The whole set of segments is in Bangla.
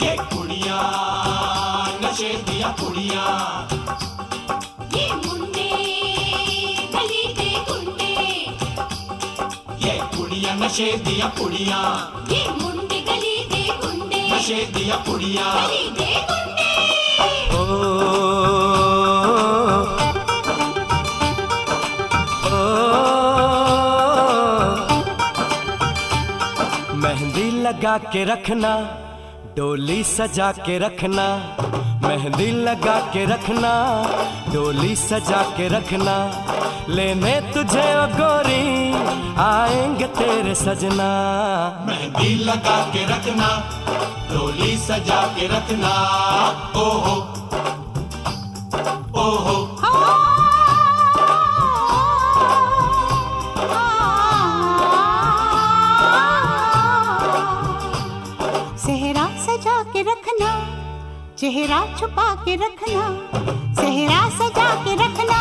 ये कुड़ियां नशे दिया कुड़ियां, ये मुंडे गली दे गुंडे, ये कुड़ियां नशे दिया कुड़ियां, ये मुंडे गली दे गुंडे, नशे दिया कुड़ियां। गली दे गुंडे। मेहंदी लगा के रखना, डोली सजा के रखना, मेहंदी लगा के रखना, डोली सजा के रखना, लेने तुझे ओ गोरी आएंगे तेरे सजना। मेहंदी लगा के रखना, डोली सजा के रखना, ओहो ओहो। सेहरा सजा के रखना, चेहरा छुपा के रखना, सेहरा सजा के रखना,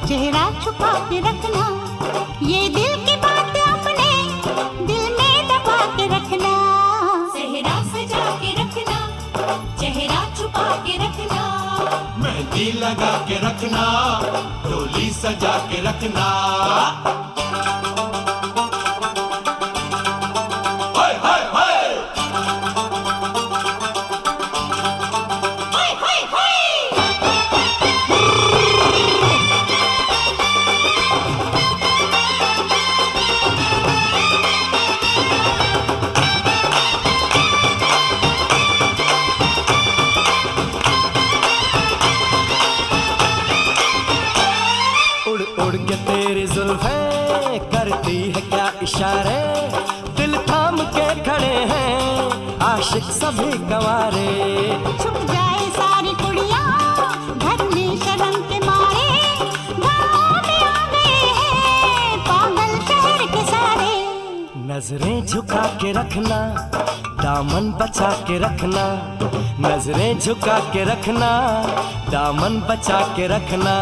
चेहरा छुपा के रखना, ये दिल की बात अपने दिल में दबा के रखना। सेहरा सजा के रखना, चेहरा छुपा के रखना, मेहंदी लगा के रखना, डोली सजा के रखना। हाय हाय हाय हाय हाय हाय। उड़ उड़ के तेरी जुल्फें करती है क्या इशारे, दिल थाम के खड़े हैं आशिक सभी गवारे। छुप जाए सारी कुड़ियां घर में शर्म के मारे, गाँव में आ गए हैं पागल शहर के सारे। नजरें झुका के रखना, दामन बचा के रखना, नजरें झुका के रखना, दामन बचा के रखना,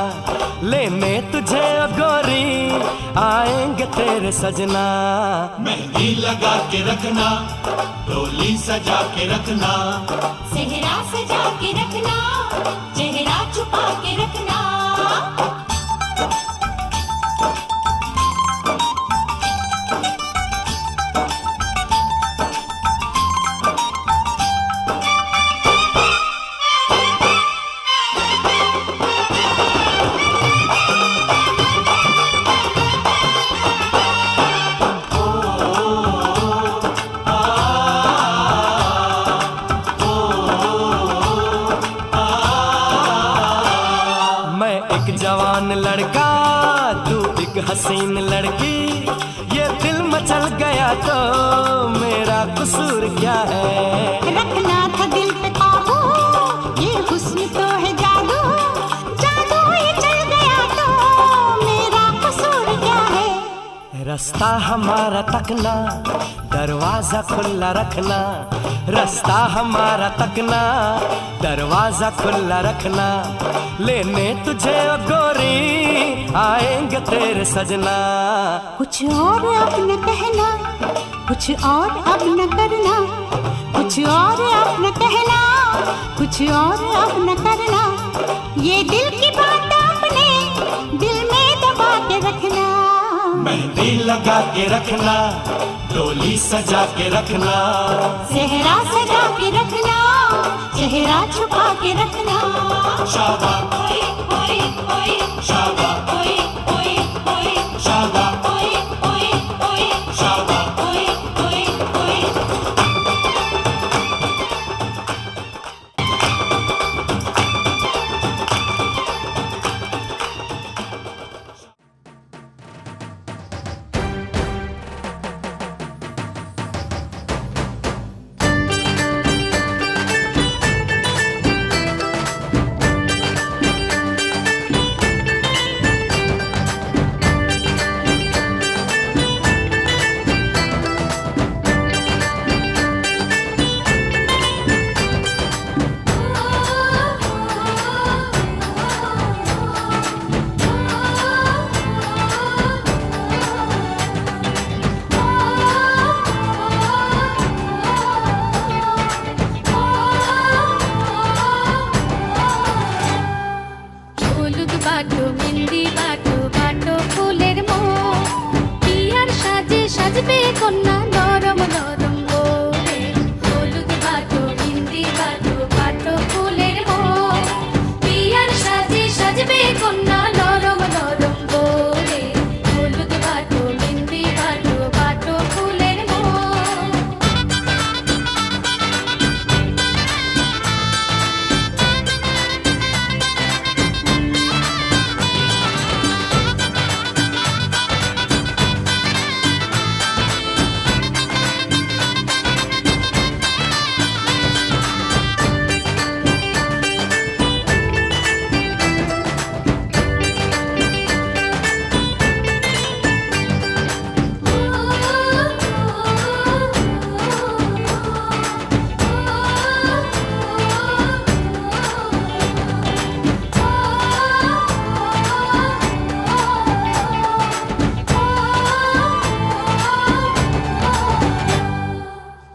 लेने तुझे ओ गोरी आएंगे तेरे सजना। मेहंदी लगा के रखना, डोली सजा के रखना, सेहरा सजा के रखना, चेहरा छुपा के रखना। मैं एक जवान लड़का, तू एक हसीन लड़की, ये दिल मचल गया तो मेरा कसूर क्या है। रखना था दिल पे काबू, ये हुस्न तो है जादू, जादू ये चल गया तो मेरा कसूर क्या है। रास्ता हमारा तकना, दरवाजा खुला रखना, रास्ता हमारा तकना, दरवाजा खुला रखना, लेने तुझे ओ गोरी आएंगे तेरे सजना। कुछ और अब न कहना, कुछ और अब न करना, कुछ और अब न कहना, कुछ और अब न करना, ये दिल की बात अपने दिल में दबा के रखना। मेहंदी लगा के रखना, डोली सजा के रखना, सेहरा सजा के रखना, चेहरा छुपा के रखना। शाबा ओए ओए ओए, शाबा ओए ओए ओए, शाबा ओए ओए ओए, शाबा। ओए ओए ओए। কন্যা নরম নরম গোরে হলুদ বাটো বিন্দি বাটো বাটো ফুলের মোড় বিয়ার সাজে সাজবে কন্যা নরম নরম গোরে হলুদ বাটো বিন্দি বাটো বাটো ফুলের মোড়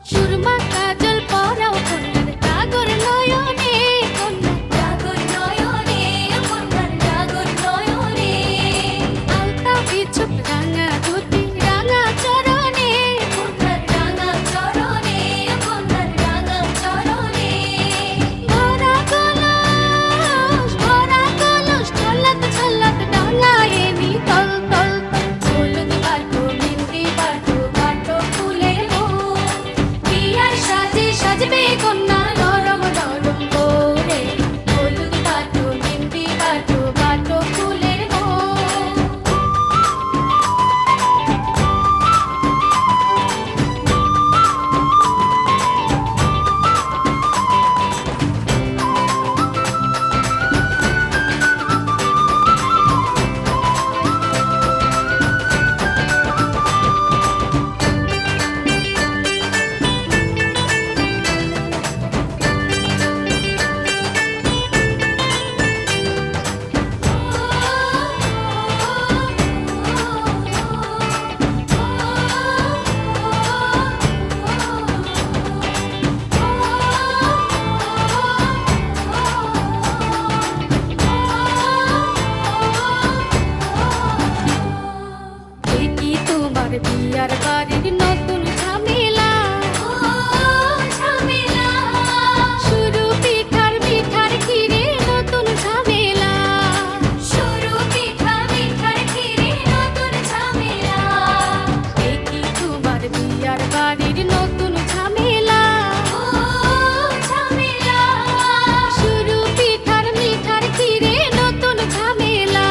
সুরমা কাজল পরাও কন্যার ডাগর নয়নে কন্যার ডাগর নয়নে কন্যার ডাগর নয়নে আলতা বিছুপ রাঙা ধুতি রাঙা চরণে কন্যার রাঙা চরণে কন্যার রাঙা চরণে ভরা কলস ঝলক ঝলক ডাঙায় নি তল তল হলুদ বাটো বিন্দি বাটো বাটো ফুলের মোড় বিয়ার সাজে সাজবে কন্যা নরম নরম গোরে হলুদ বাটো বিন্দি বাটো বাটো ফুলের মোড় কি তোমার বিয়ার বাড়ির নতুন ঝামেলা ঝামেলা শুরু পিঠার মিঠার ক্ষীরে নতুন ঝামেলা শুরু পিঠা মিঠার ক্ষীরে নতুন ঝামেলা কি তোমার বিয়ার বাড়ির নতুন ঝামেলা ঝামেলা শুরু পিঠার মিঠার ক্ষীরে নতুন ঝামেলা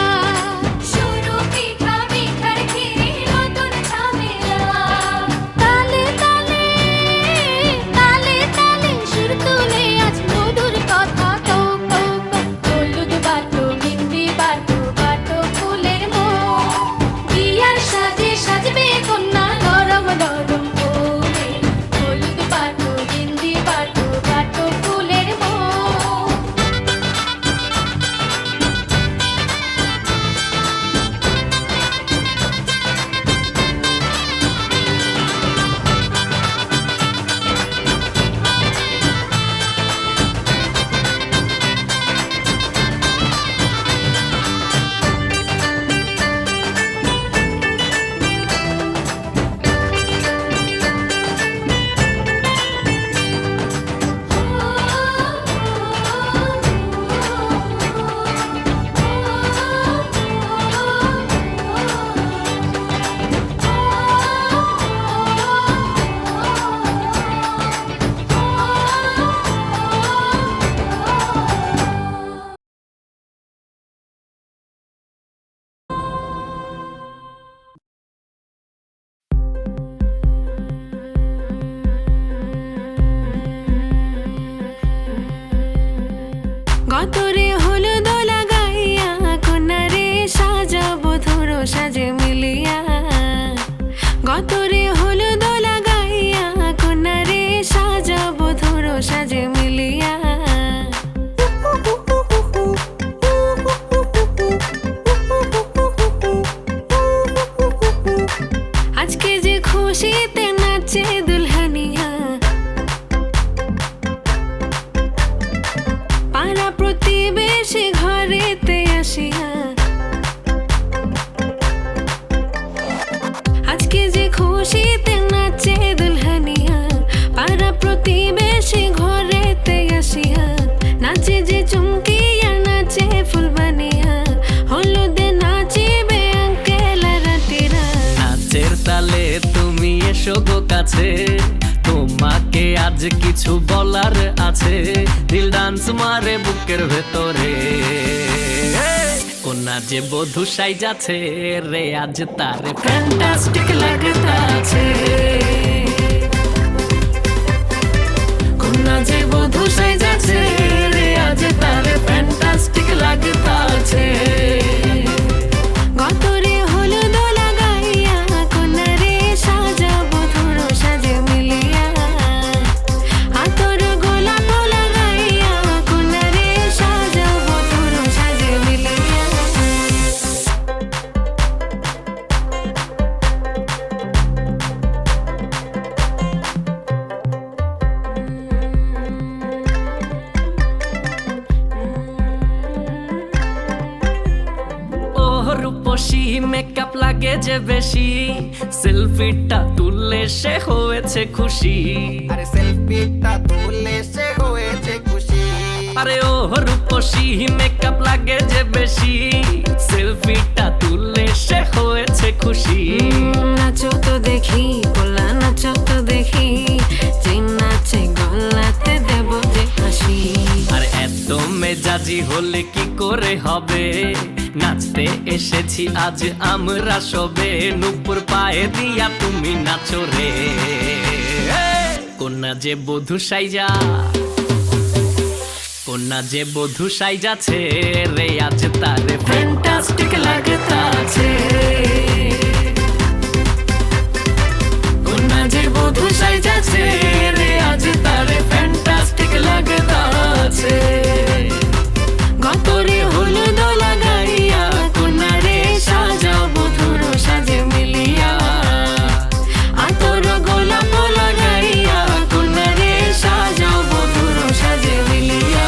শুরু পিঠা মিঠার ক্ষীরে নতুন ঝামেলা তালে তালে তালে তালে সুর তুলে আজ মধুর কথা কও কও কও হলুদ বাটো বিন্দি বাটো বাটো ফুলের মোড় বিয়ার সাজে সাজবে কন্যা নরম নরম গোরে হলুদ বাটো বিন্দি বাটো বাটো ফুলের মোড় গতরে হলুদ লাগাইয়া কন্যারে সাজাবো ধরো সাজে মিলিয়া গতরে হলুদ লাগাইয়া কন্যারে সাজাবো ধরো সাজে মিলিয়া আজকে যে খুশিতে নাচে দুলহানিয়া পাড়া প্রতিবেশী ঘরেতে আসিয়া আজকে যে খুশিতে না সেজে চুমকিয়া নাচে ফুলবানিয়া হলুদে নাচিবে আঙ্কেল রাতিরা নাচের তালে তুমি এসো গো কাছে তোমাকে আজ কিছু বলার আছে দিল ডান্স মারে বুকের ভেতরে কোনা যে বধূ সাইজাছে রে আজ তারে ফ্যান্টাস্টিক লাগতাছে কোনা যে বধূ সাইজাছে রে আজ তারে ফ্যান্টাস্টিক লাগতাছে গতরে হলুদ লাগাইয়া কোনারে সাজাবো ধুরো সাজে মিলিয়া আতর গোলাপ লাগাইয়া কোনারে সাজাবো ধুরো সাজে মিলিয়া রূপসী মেকআপ লাগে যে বেশি সেলফিটা তুললে সে হয়েছে খুশি আরে সেলফিটা তুলে সে হয়েছে খুশি আরে ও রূপসী মেকআপ লাগে যে বেশি সেলফিটা তুললে সে হয়েছে খুশি নাচো তো দেখি পোলা নাচো তো দেখি যে নাচে গলাতে দেব যে হাসি আর এত মেজাজি হলে কি করে হবে নাচতে এসেছি আজ আমরা সবে নুপুর পায়ে দিয়া তুমি নাচো রে কোনা যে বধূ সাইজা কোনা যে বধূ সাইজাছে রে আজ তারে ফ্যান্টাস্টিক লাগতাছে কোনা যে বধূ সাইজাছে রে আজ তারে ফ্যান্টাস্টিক লাগতাছে গতরে হলুদ লাগাইয়া কোনারে সাজাবো ধুরো সাজে মিলিয়া আতর গোলাপ লাগাইয়া কোনারে সাজাবো ধুরো সাজে মিলিয়া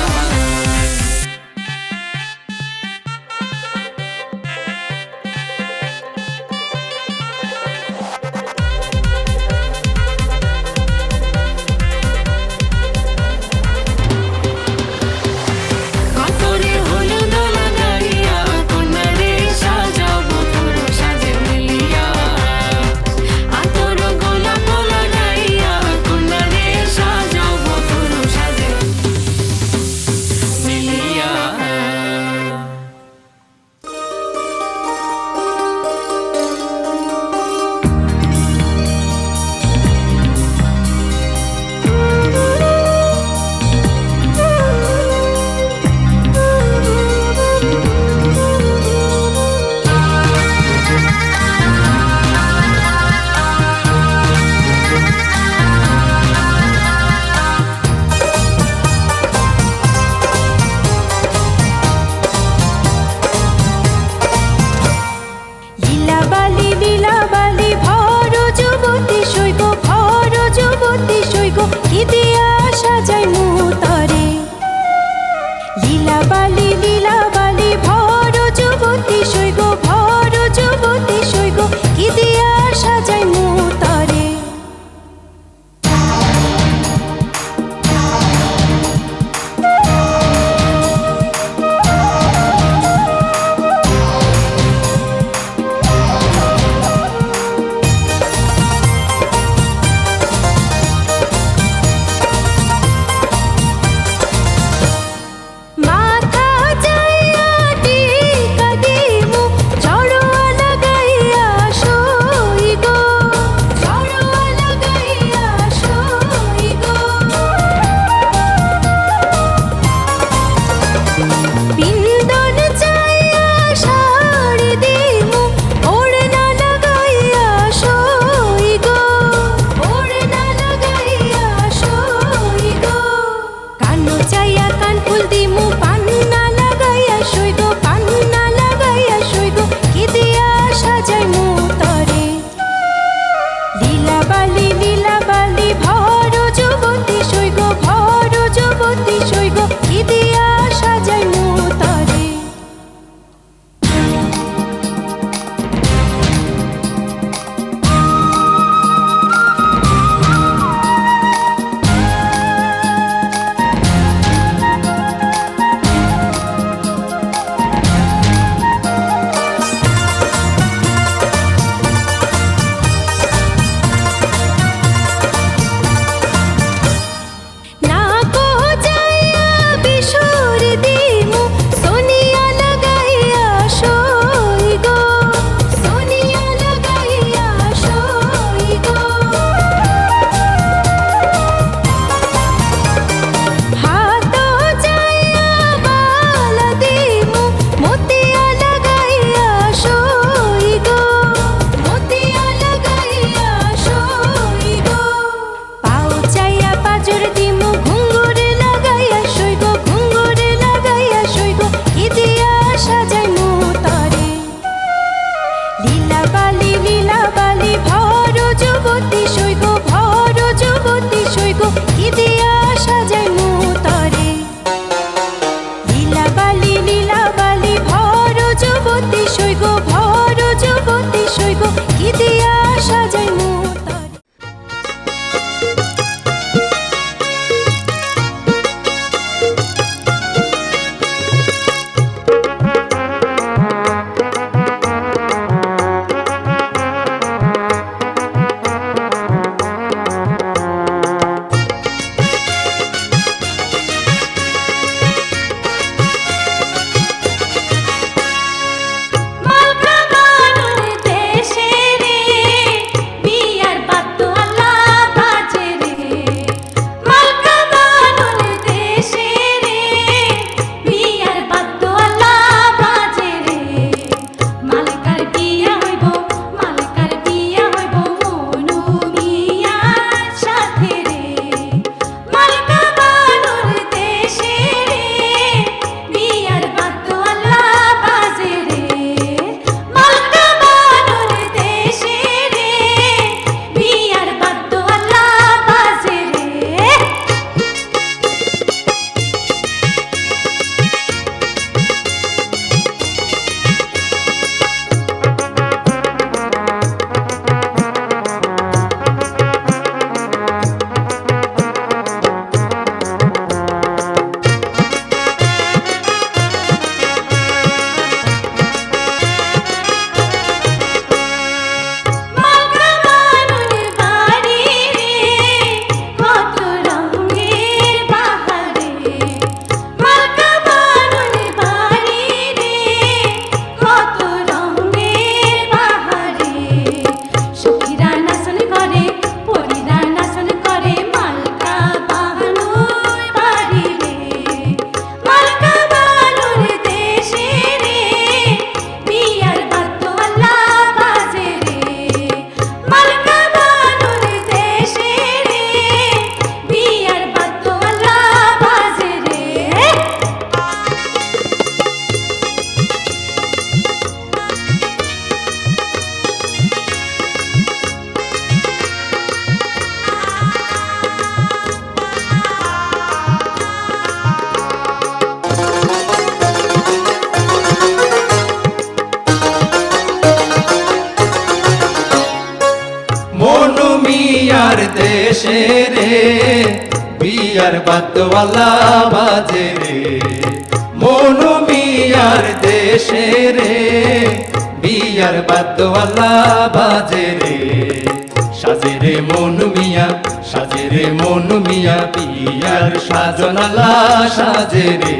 মিয়ার দেশে রে বিয়ার বাদ্যওয়ালা বাজে রে মনু মিয়ার দেশে রে বিয়ার বাদ্যওয়ালা বাজে রে সাজে রে মনু মিয়া সাজে রে মনু মিয়া বিয়ার সাজনালা সাজে রে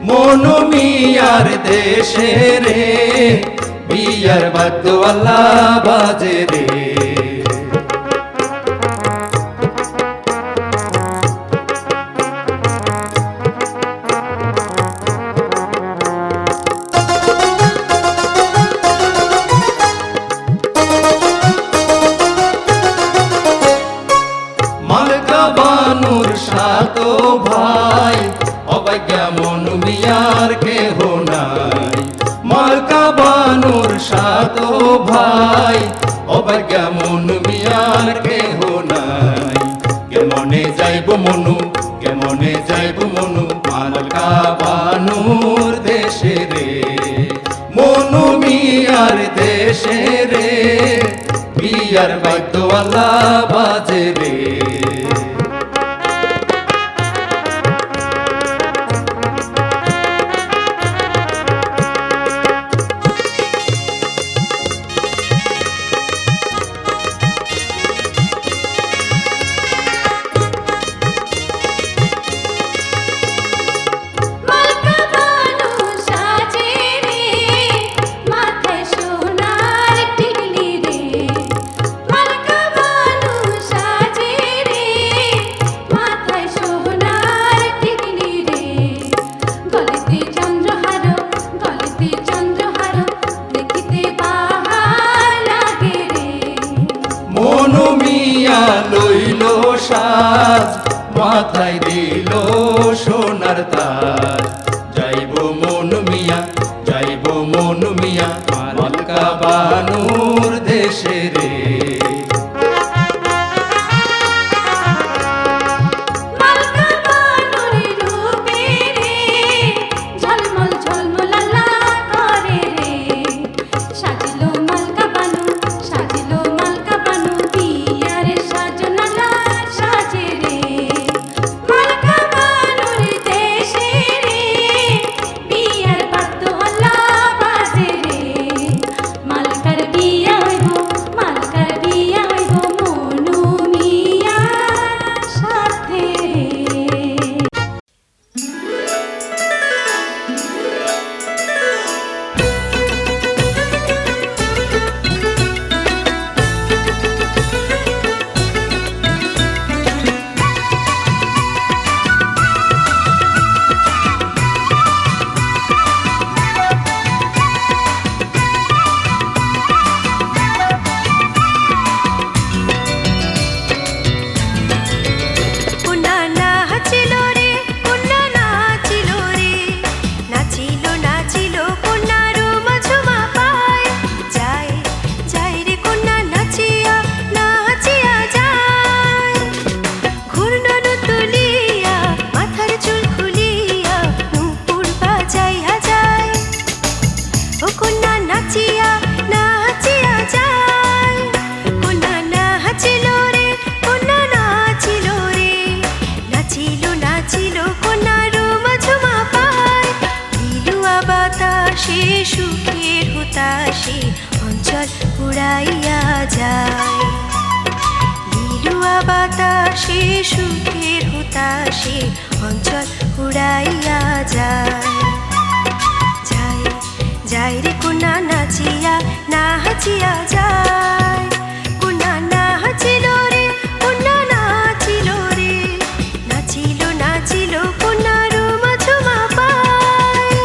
মনু মিয়ার দেশে রে বিয়ার বাদ্যওয়ালা বাজে রে মালকা বানুর সাতো ভাই অবজ্ঞা মনু মিয়ার কেহ নাই মালকা বানুর সাতো ভাই অবজ্ঞা মনু মিয়ার কেহ নাই কেমনে যাইব মনু কেমনে যাইব মনু মালকা বানুর দেশে রে মনু মিয়ার দেশে রে বিয়ার বাদ্যওয়ালা বাজে রে মালকা বানু সাজে রে মাথায় সোনার টিকলি রে মালকা বানু সাজে রে মাথায় সোনার টিকলি রে গলিতে চন্দ্রহার দেখিতে বাহার লাগে রে মনু মিয়া লইল সাজ মাথায় দিল সোনার তাজ যাইব মনু মিয়া মালকা বানুর দেশে রে মালকা বানুর রূপে রে ঝলমল ঝলমলালা করে রে সাজিলো মালকা বানু বিয়ার সাজনালা সাজে রে মালকা বানুর দেশে রে বিয়ার বাদ্যওয়ালা বাজে রে মালকার বিয়া হইব মনু মিয়ার সাথে রে কোনা নাচিল রে কোনা নাচিল রে নাচিল কোনার মাঝমা পায় যায় রে কোনা নাচিয়া যায় ঘূর্ণন তুলিয়া মাথার চুল খুলিয়া নূপুর বাজাইয়া যায় ও কোনা নাচিয়া যায় কোনা নাচিল রে কোনা নাচিল রে নাচিল কোনার মাঝমা পায় দিলুয়া বাতাসে সুখের হুতাশে অঞ্চল উড়াইয়া যায় দিলুয়া বাতাসে সুখের হুতাশে অঞ্চল উড়াইয়া যায় রে কোনা নাচিয়া যায় কোনা নাচিল রে কোনা নাচিল রে নাচিল কোনার মাঝমা পায়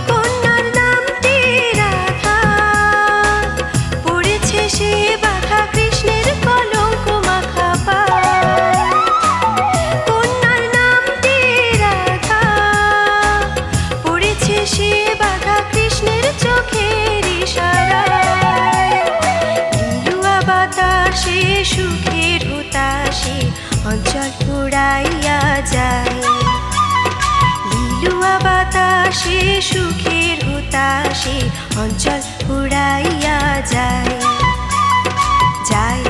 কন্যার নামটি রাধা বাতাসে সুখের হুতাশে অঞ্চল উড়াইয়া যায় লিলুয়া বাতাসে সুখের হুতাশে অঞ্চল উড়াইয়া যায় যায়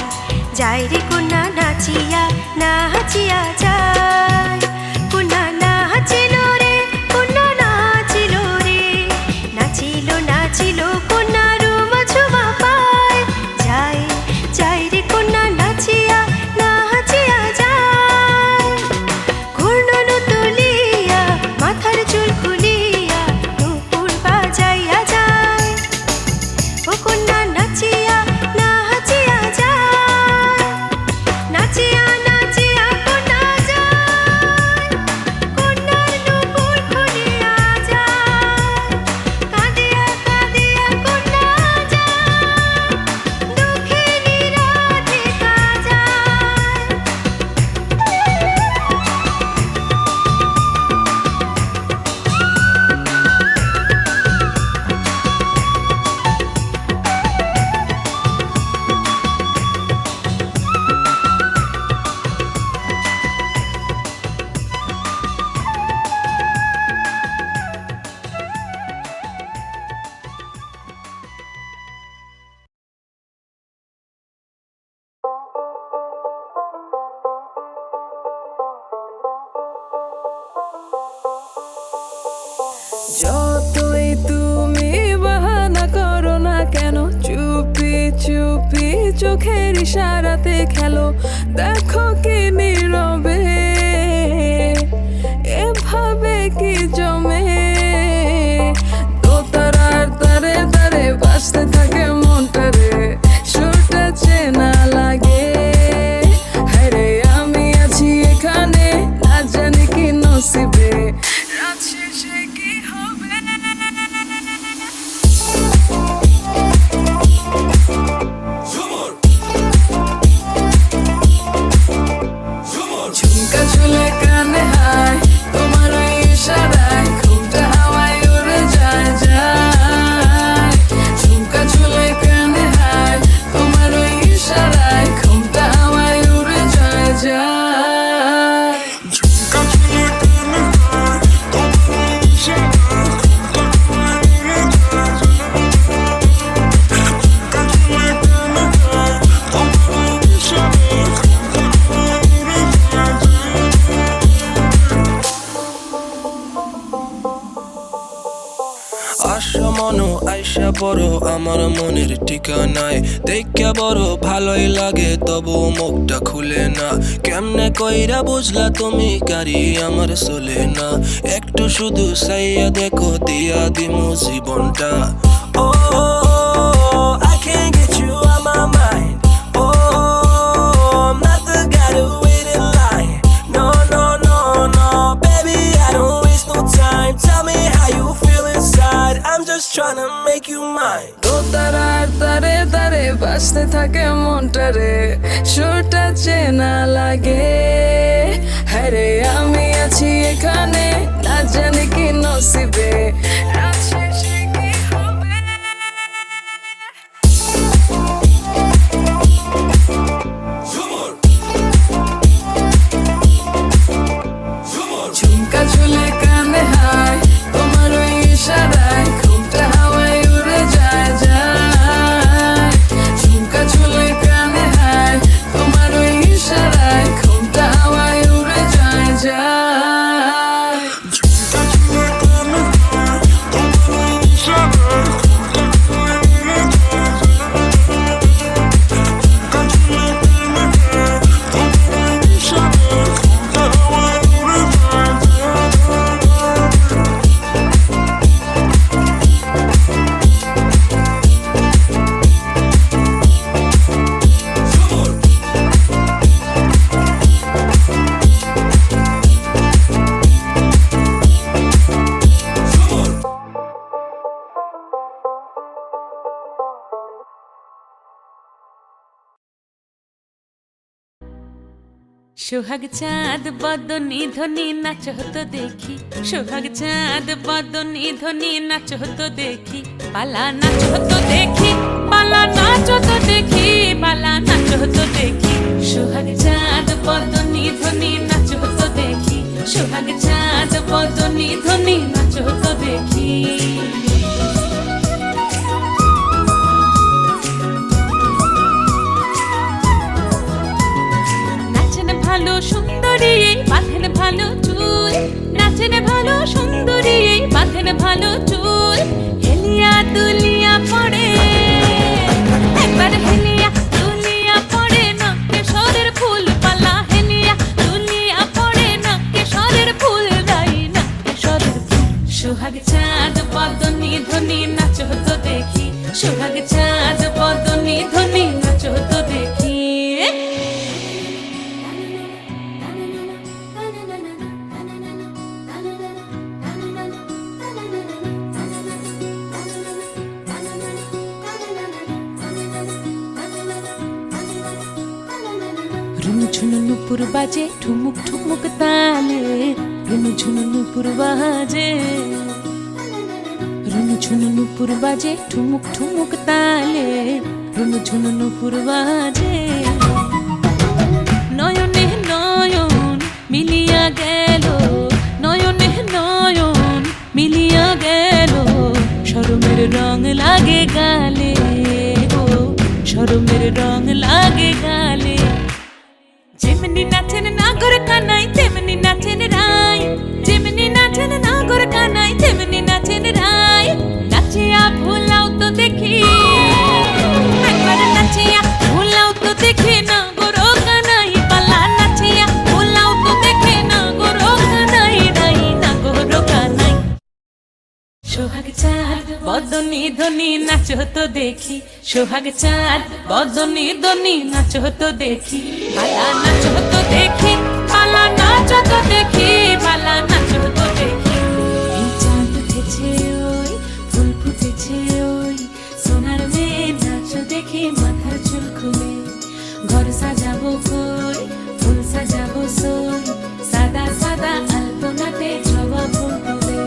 যায় রে কন্যা নাচিয়া নাচিয়া যায় কন্যা নাচিল রে কন্যা নাচিল রে নাচিল নাচিল কন্যার মাঝুমা পায় যায় যায় রে কন্যা নাচিয়া নাচিয়া যায় ঘূর্ণন তুলিয়া মাথার চুল খুলিয়া নুপুর বাজাইয়া যায় ও কন্যা নাচিয়া নাচিয়া যায় নাচিয়া নাচিয়া কন্যা যায় কন্যার নুপুর খুলিয়া যায় কাঁদিয়া কাঁদিয়া কন্যা যায় দুঃখিনী রাধিকা যায় যতই তুমি বাহানা করো না কেন চুপি চুপি চোখের ইশারাতে খেলো দেখো কি নীরবে এভাবে কি জমে দোতারার তারে তারে বাজতে থাকে মনটা রে সুরটা চেনা লাগে হ্যারে আমি আছি এখানে না জানি কি নসিবে রাত শেষে কি হবে ঝুমকা চুলে কানে হায় তোমার ওই ইশারায় ঘুমটা হাওয়ায় উড়ে যায় যায় ঝুমকা চুলে কানে হায় তোমার ওই ইশারায় ঘুমটা হাওয়ায় উড়ে যায় যায় ঝুমকা চুলে কানে হায় তোমার ওই ইশারায় ঘুমটা হাওয়ায় উড়ে যায় ঝুমকা চুলে কানে হায় তোমার ওই ইশারায় ঘুমটা হাওয়ায় উড়ে যায় আসো মনো আইসা পড়ো আমার মনের ঠিকানায় দেখা বড় ভালোই লাগে তবু মুখটা খুলে না কেমনে কইরা বুঝলা তুমি কারি আমার চলে না একটু শুধু চাইয়া দেখো দিয়া দিমু জীবনটা ও I can't get you out my mind oh I'm not the guy to wait in line no no no no baby I don't waste no time tell me how you feel inside I'm just trying to make you mine দোতারার তারে তারে বাজতে থাকে মনটা রে সুরটা চেনা লাগে হ্যারে আমি আছি এখানে না জানি কি নসিবে রাত শেষে কি হবে ঝুমকা চুলে কানে হায় তোমার ওই ইশারায় ঘুমটা হাওয়ায় উড়ে যায় যায় ঝুমকা চুলে কানে হায় তোমার ওই ইশারায় ঘুমটা হাওয়ায় উড়ে যায় যায় ঝুমকা চুলে কানে হায় তোমার ওই সোহাগ চাঁদ বদনি ধ্বনি নাচ হতো দেখি, সোহাগ চাঁদ বদনি ধ্বনি নাচ হতো দেখি, পালা নাচ হতো দেখি, পালা নাচ হতো দেখি, পালা নাচ হতো দেখি, সোহাগ চাঁদ বদনি ধ্বনি নাচ হতো দেখি, সোহাগ চাঁদ বদনি ধ্বনি নাচ হতো দেখি। ভালো সুন্দরী বাঁধেন ভালো চুল, নাচেন ভালো সুন্দরী বাঁধেন ভালো চুল, হেলিয়া দুলিয়া পড়ে একবার হেলিয়া দুলিয়া পড়ে নকে সরের ফুল পালা, হেলিয়া দুলিয়া পড়ে নকে সরের ফুল দাই নকে সরের ফুল। সোহাগ চাঁদ বদনি ধ্বনি নাচ হতো দেখি, সোহাগ চাঁদ বদনি ধ্বনি নাচ হতো দেখি। রুনু ঝুনু নুপুর বাজে ঠুমুক ঠুমুক তালে, রুনু ঝুনু নুপুর বাজে, রুনু ঝুনু নুপুর বাজে ঠুমুক ঠুমুক তালে, রুনু ঝুনু নুপুর বাজে। নয়নে নয়ন মিলিয়া গেল, নয়নে নয়ন মিলিয়া গেল, শরমের রং লাগে গালে, ও শরমের রং লাগে গালে। যেমনি নাচেন নাগর কানাই তেমনি নাচেন রাই, যেমনি নাচেন নাগর কানাই তেমনি নাচেন রাই, নাচিয়া ভুলাও তো দেখি একবার নাচিয়া ভুলাও তো দেখি নাগর কানাই পালা, নাচিয়া ভুলাও তো দেখি নাগর কানাই রাই নাগর কানাই। সোহাগ চাঁদ বদনি ধ্বনি নাচ হতো দেখি, সোহাগ চাঁদ বদনি ধ্বনি নাচ হতো দেখি, পালা নাচ হতো দেখি, পালা নাচ হতো দেখি, পালা নাচ হতো দেখি। এই চাঁদ উঠেছে ওই ফুল ফুটেছে ওই, সোনার মেয়ে নাচ দেখি মাথার চুল খুলে, ঘর সাজাবো কই ফুল সাজাবো সই, সাদা সাদা আলপনাতে জবা ফুল তুলে,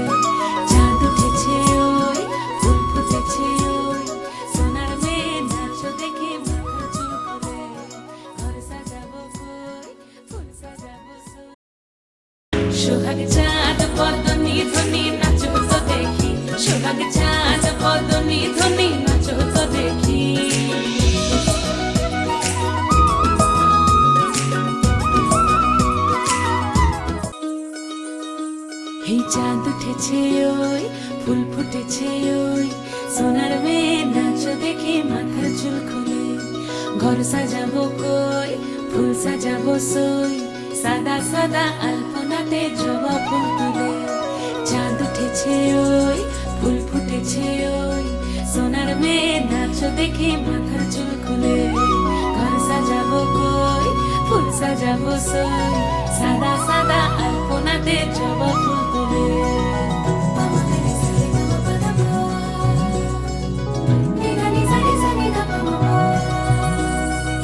চাঁদ উঠেছে ওই ফুল ফুটেছে ওই, সোনার মেয়ে নাচ দেখি মাথার চুল খুলে, ঘর সাজাবো কই ফুল সাজাবো সই। সোহাগ চাঁদ বদনি ধ্বনি নাচ হতো দেখি, সোহাগ চাঁদ বদনি ধ্বনি নাচ হতো দেখি। এই চাঁদ উঠেছে ওই ফুল ফুটেছে ওই, সোনার মেয়ে নাচ দেখি মাথার চুল খুলে, ঘর সাজাবো কই ফুল সাজাবো সই, সাদা সাদা আলপনাতে জবা ফুল তুলে, চাঁদ উঠেছে ওই ফুল ফুটেছে ওই, সোনার মেয়ে নাচ দেখি মাথার চুল খুলে, ঘর সাজাবো কই ফুল সাজাবো সই, সাদা সাদা আলপনাতে জবা ফুল তুলে।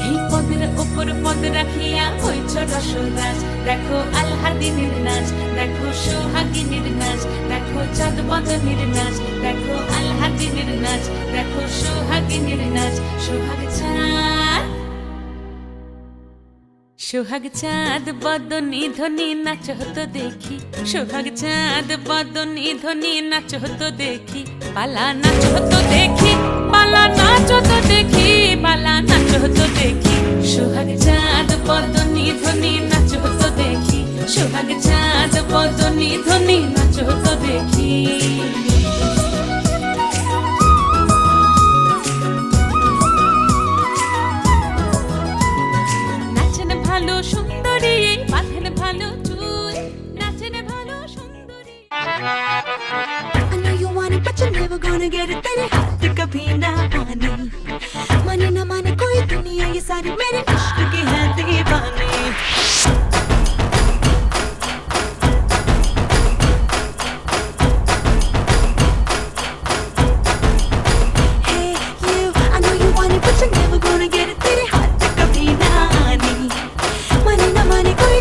এই পদের উপর পদ রাখিয়া হইছ রসরাজ, দেখো আলহাদিনীর নাচ, দেখো সোহাগিনীর নাচ, দেখো চাঁদ বদনির নাচ, দেখো আলহাদিনীর নাচ, দেখো সোহাগিনীর নাচ। সোহাগ চাঁদ সোহাগ চাঁদ বদনি ধ্বনি নাচ হতো দেখি, সোহাগ চাঁদ বদনি ধ্বনি নাচ হতো দেখি, পালা নাচ হতো দেখি, পালা নাচ হতো দেখি, পালা নাচ হতো দেখি, সোহাগ চাঁদ বদনি ধ্বনি নাচ হতো দেখি, সোহাগ চাঁদ বদনি ধ্বনি নাচ হতো দেখি। ভালো সুন্দরী বাঁধেন ভালো চুল, নাচেন ভালো সুন্দরী। I know you want it but you're never gonna get it, तेरे हाथ कभी ना आने, माने ना माने कोई दुनिया ये सारी मेरे इश्क की है दीवानी। Hey you, I know you want it but you're never gonna get it, तेरे हाथ कभी ना आने, माने ना माने कोई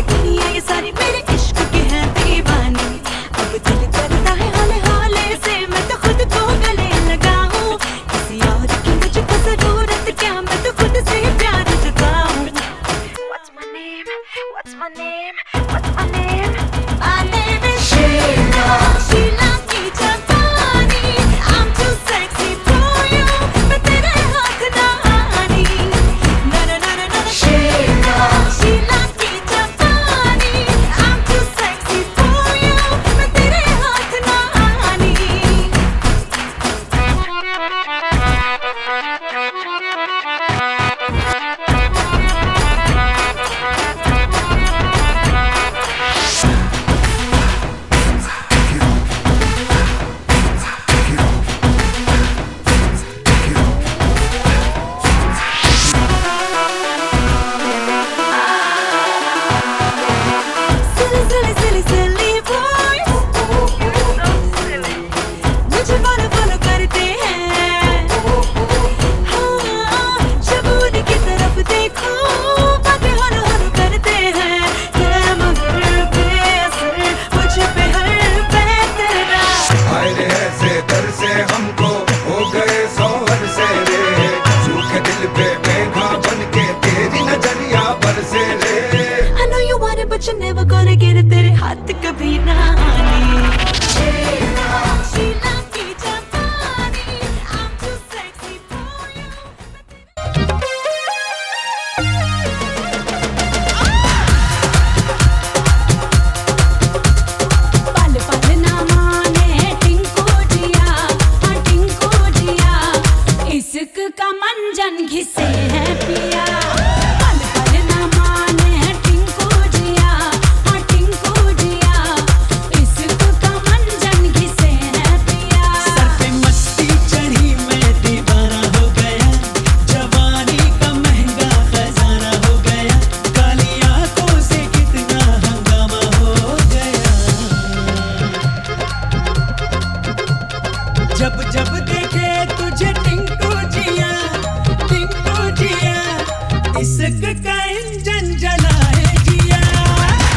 इश्क का इंजन जलाए जिया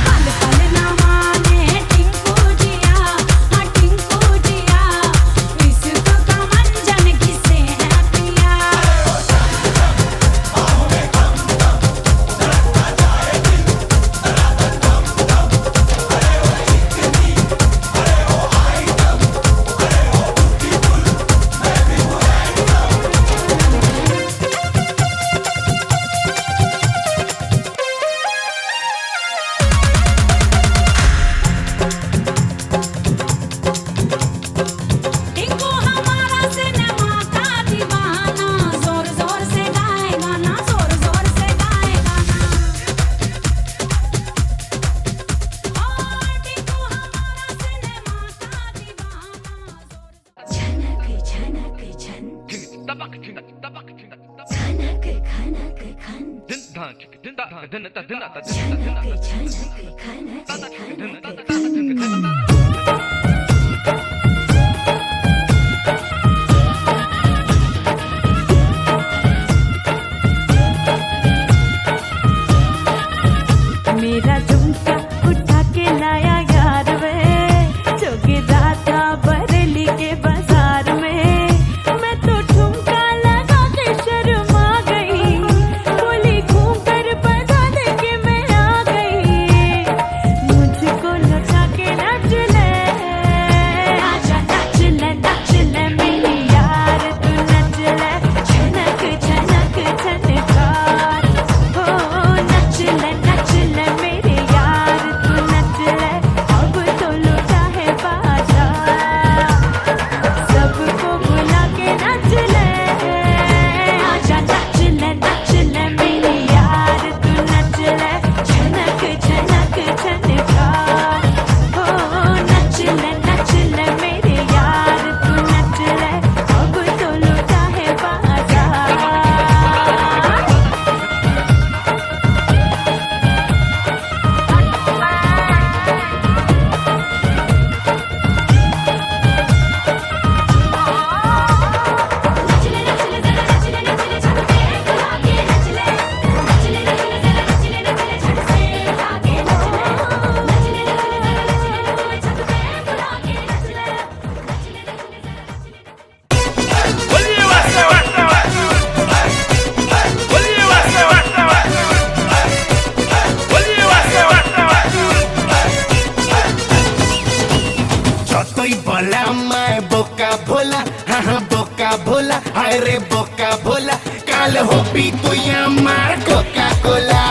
पल पल ना माने टिंकू जिया हाँ टिंकू जिया इश्क का मंजन किसे है पिया टिंकू हमारा सिनेमा का दीवाना जोर जोर से गाए गाना जोर जोर से गाए गाना टिंकू हमारा सिनेमा का दीवाना छनक छनक छन खनक खनक खन छनक छनक खनक खनक मेरा झुमका उठा के लाया यार वे जो गिरा था बरेली के बाजार में मैं तो ठुमका लगा के शर्मा गई बोली घूम कर बता दे के मैं आ गई मुझको लौटा के नाच ले आजा नाच ले मेरी यार तू नाच ले छनक छनक छनकार हो नाच ले मेरे यार तू नाच ले अब तो लौटा है बाजार सबको बुला के नाच ले आजा नाच ले मेरे यार तू नाच ले छनक छनक छनकार हो नाच ले मेरे यार तू नाच ले अब तो लौटा है बाजार যতই বলা আমায় বোকা ভোলা বোকা ভোলা হায় রে বোকা ভোলা কাল হবি তুই আমার কোকা কোলা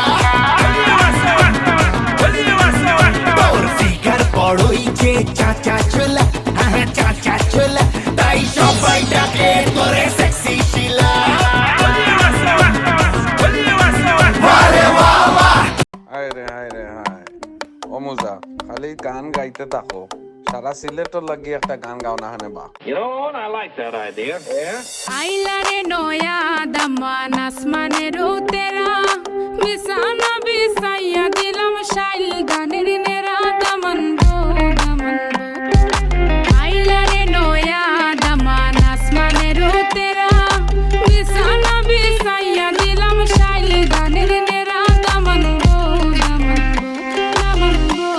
তোর ফিগার বড়ই যে চাচা ছোলা চাচা ছোলা তাই সবাই ডাকে তোরে সেক্সি শিলা আরে বাবা হায় রে হায় ও মুজা খালি গান গাইতে থাকো সারা সিলেটর লাগি একটা গান গাও না হানে বা আইলা রে নয়া দামান আসমানের তেরা বিছানা বিছাইয়া দিলাম শাইল গানের নেরা দামান গো আইলা রে নয়া দামান আসমানের তেরা বিছানা বিছাইয়া দিলাম শাইল গানের নেরা দামান গো দামান গো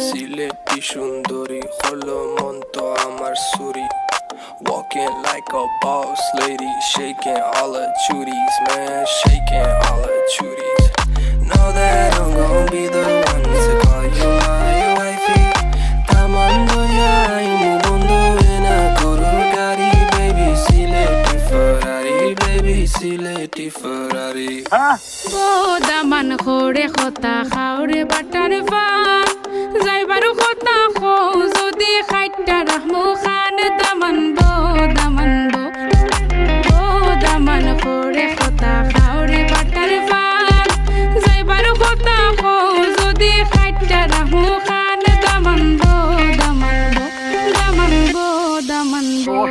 সিলেটি সুন্দরী হলো মন তো আমার সুরি Walking like a boss lady, shaking all her chuties, man, shaking all her chuties. Know that I'm gon' be the one to call you my wifey. Tamando ya imu bondo ena kurugari, baby, sileti Ferrari, baby, sileti Ferrari. O Daman খোরে খতা খাওরে butter fun যাইবারু খতা খো যদি খাইটা রাহমু খান দামান বো দামান খোরে খতা খাওরে বাটার ফান যাইবারু খতা খো যদি খাইটা রাহমু খান দামান বো দামান বো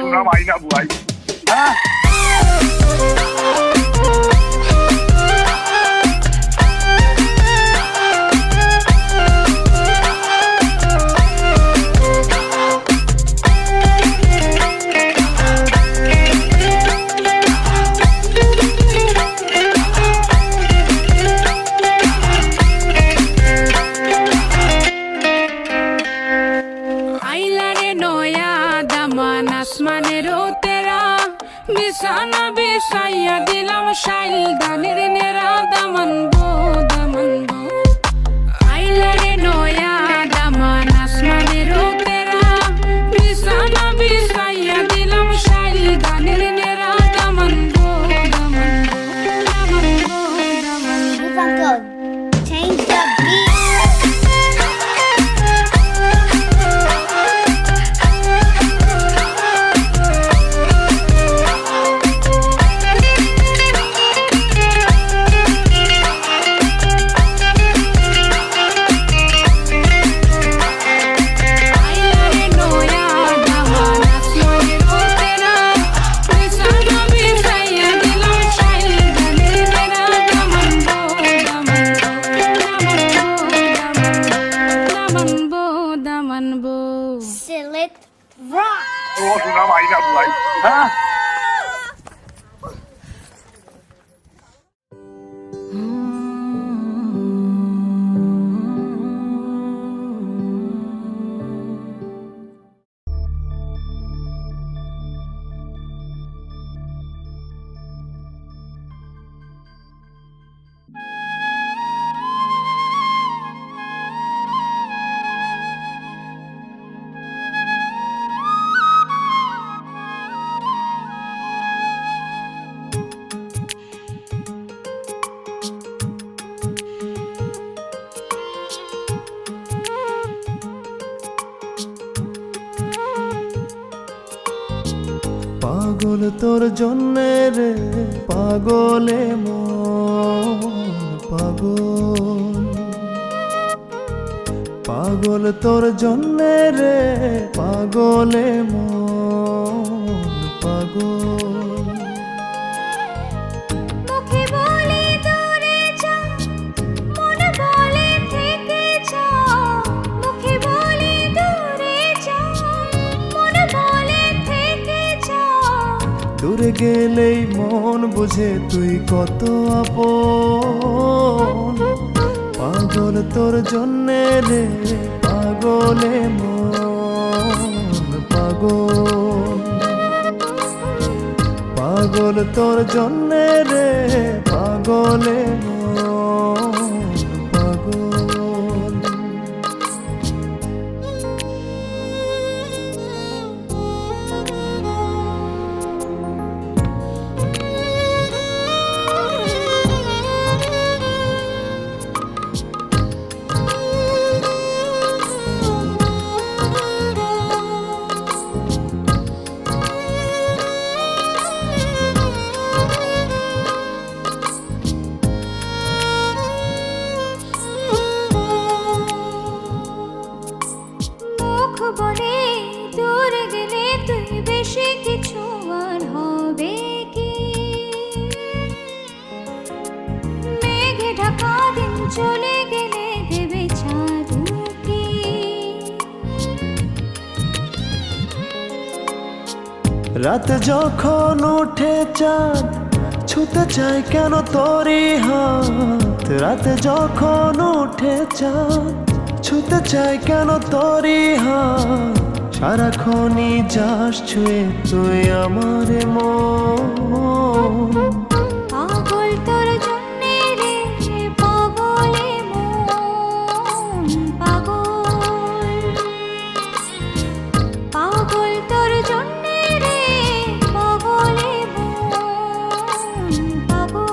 পাগল তোর জন্যে রে পাগলে মন পাগল পাগল তোর জন্যে রে পাগলে মন পাগল মুখে বলে দূরে যা মন বলে থেকে যা মুখে বলে দূরে যা মন বলে থেকে যা দূরে গেলেই মন বুঝে তুই কত আপন পাগল তোর জন্যে রে পাগলে মন পাগল পাগল তোর জন্যে রে পাগলে মন পাগল মুখ বলে দূরে গেলে তুই বেশি কিছু আর হবে কি মেঘে ঢাকা দিন চলে গেলে দেবে ছাড়ুকি রাত যখন উঠে চাঁদ ছুতে চায় কেন তোরই হাত রাত যখন উঠে চাঁদ ছুতে চায় কেন তোরই হাত সারাক্ষণই যাস ছুঁয়ে তুই আমার মন পাগল তোর জন্যে রে পাগলে মন পাগল পাগল তোর জন্যে রে পাগলে মন পাগল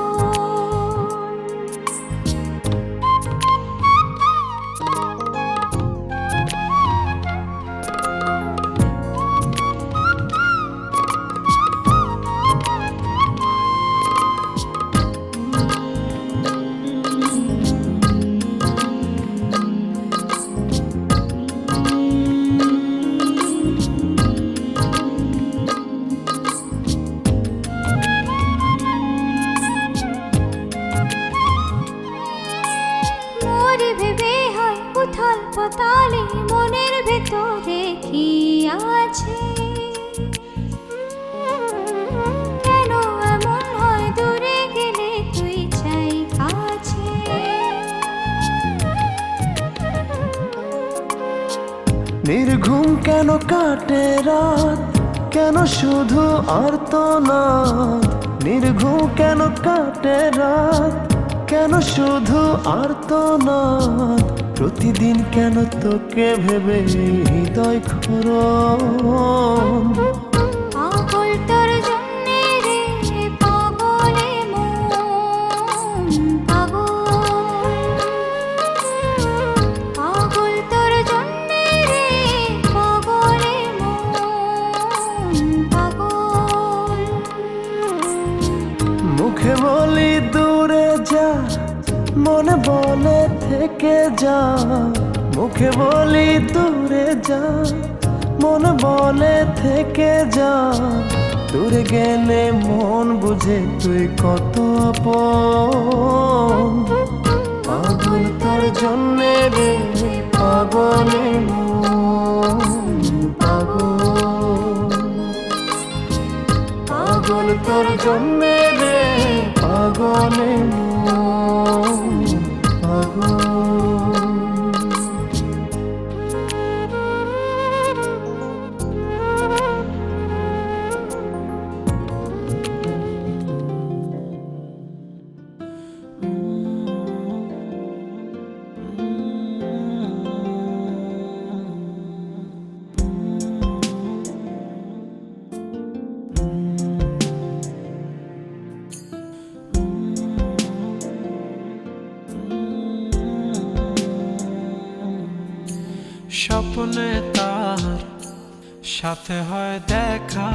মোরে ভেবে হয় উথাল পাতালে মনের ভেতরে কি আছে কেন এমন হয় দূরে গেলে তুই চাই কাছে নির্ঘুম কেন কাটে রাত কেন শুধু আর্তনাদ নির্ঘুম কেন কাটে রাত কেন শুধু আর্তনাদ প্রতিদিন কেন তোকে ভেবে হৃদয় খরণ পাগল তোর জন্যে রে পাগলে মন পাগল পাগল তোর জন্যে রে পাগলে মন পাগল মুখে বলি দূরে যা মনে বলে থেকে যা মুখে বলি দূরে যা মনে বলে থেকে যা দূরে গেলে মন বুঝে তুই কত আপন পাগল তোর জন্যে রে পাগলে মন পাগল পাগল তোর জন্যে রে পাগলে মন পাগল স্বপ্নে তার সাথে হয় দেখা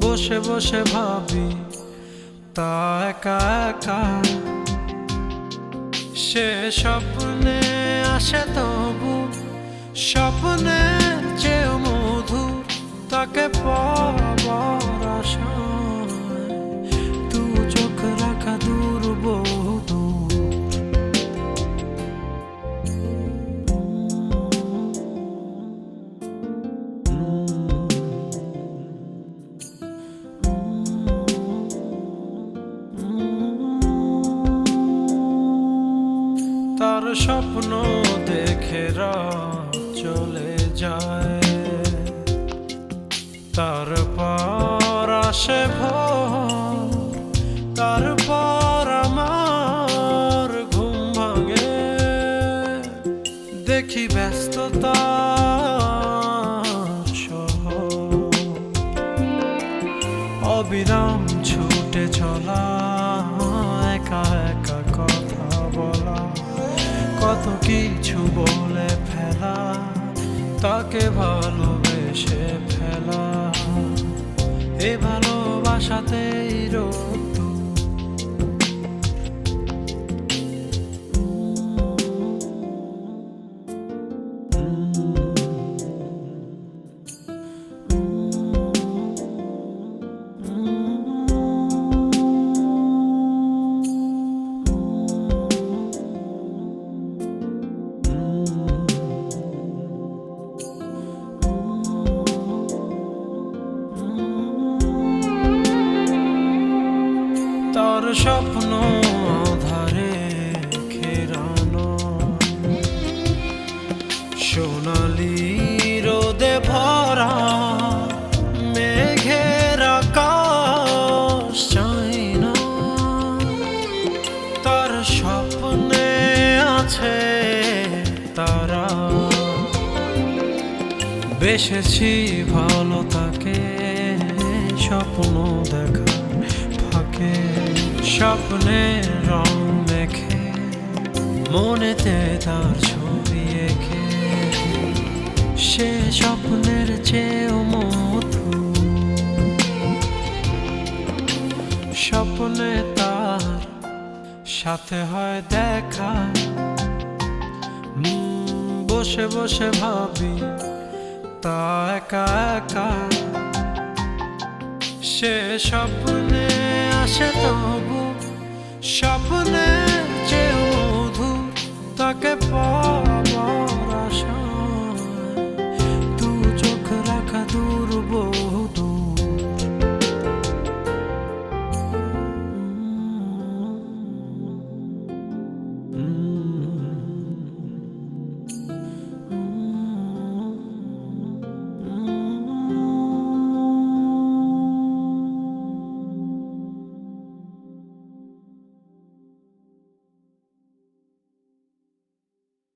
বসে বসে ভাবি তা একা একা, সে স্বপ্নে আসে তবু স্বপ্নের চেয়েও মধুর, তাকে পাবার আশায় দু চোখ রাখা দূর বহু দূর। তার স্বপ্ন দেখে রাত চলে যায়, তারপর আসে ভোর, তারপর আমার ঘুম ভাঙে। দেখি ব্যস্ততা শহর, অবিরাম ছুটে চলা, একা একা কথা বলা, কত কিছু বলে ফেলা, তাকে ভালোবেসে ফেলা, এ ভালোবাসাতেই রোদ্দুর। তার স্বপ্ন ধারে ঘেরানো, সোনালি রোদে ভরা, মেঘের আকাশ চাই না। তার স্বপ্নে আছে তারা, বেসেছি ভালো তাকে স্বপ্ন দেখা ফাঁকে, স্বপ্নের রং মেখে মনেতে তার ছবি এঁকে, সে স্বপ্নের চেয়েও মধুর। স্বপ্নে তার সাথে হয় দেখা, বসে বসে ভাবি তা একা একা, সে স্বপ্নে আসে তবু স্বপ্নের চেয়েও মধুর, তাকে পাবার আশায় দু চোখ রাখা দূর বহু